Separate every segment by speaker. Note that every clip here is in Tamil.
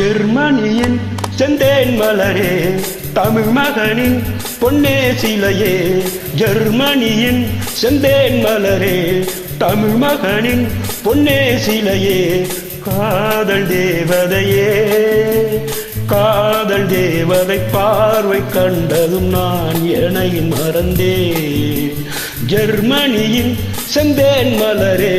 Speaker 1: ஜெர்மனியின் செந்தேன் மலரே, தமிழ் மகனின் பொன்னே சிலையே. ஜெர்மனியின் செந்தேன் மலரே, தமிழ் மகனின் பொன்னே சிலையே. காதல் தேவதையே, காதல் தேவதை பார்வை கண்டதும் நான் என்னை மறந்தேன். ஜெர்மனியின் செந்தேன் மலரே.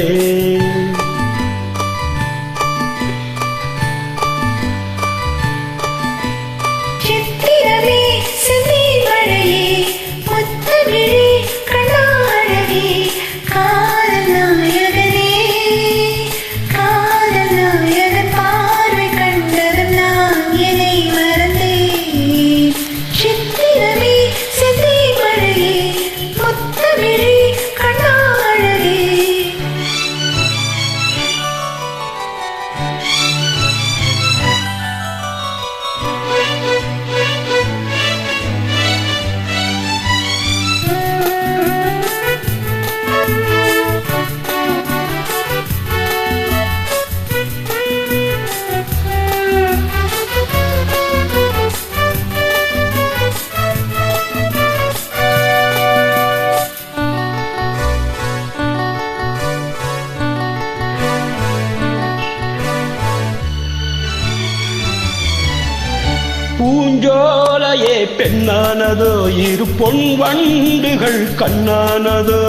Speaker 1: பூஞ்சோலையே பெண்ணானதோ, இரு பொன் வண்டுகள் கண்ணானதோ.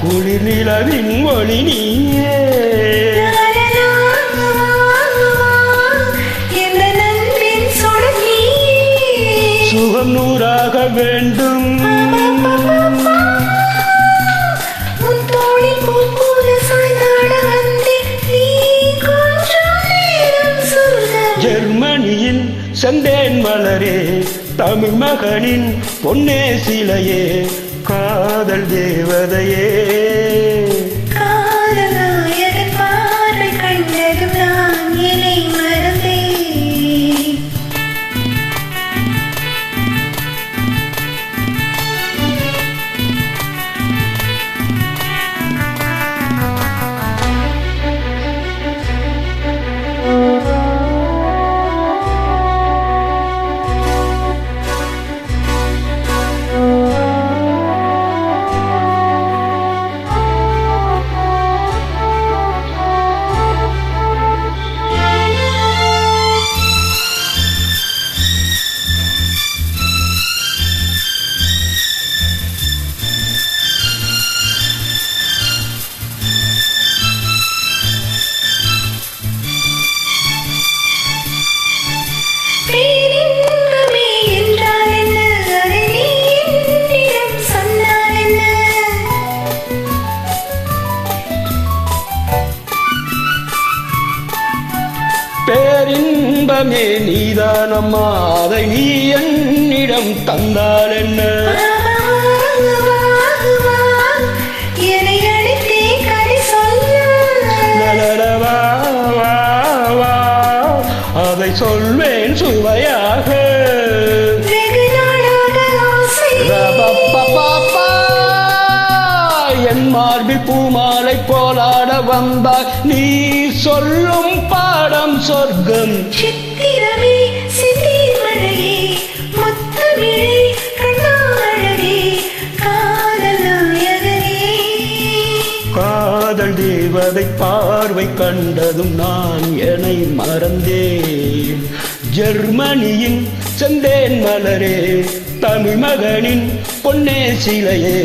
Speaker 1: குளிர் நிலவின் ஒளி நீயே, சுகம் நூறாக வேண்டும். ஜெர்மனியின் செந்தேன் மலரே, தமிழ் மகனின் பொன்னே சிலையே. காதல் தேவதையே, பேரின்பமே நீதானம்மா, அதை நீ என்னிடம் தந்தால் என்ன? அதை சொல்வேன் சுவையாக. என் மார்பி பூமாலை போலாட வந்தாய், நீ சொல்லும் பாடம் சொர்க்கம்.
Speaker 2: சித்திரமே சித்திரமழையே, முத்தமிழே கண்ணாழகே, காதல் நாயகனே.
Speaker 1: காதல் தேவதை பார்வை கண்டதும் நான் என்னை மறந்தேன். ஜெர்மனியின் செந்தேன் மலரே, தமிழ் மகனின் பொன்னே சிலையே.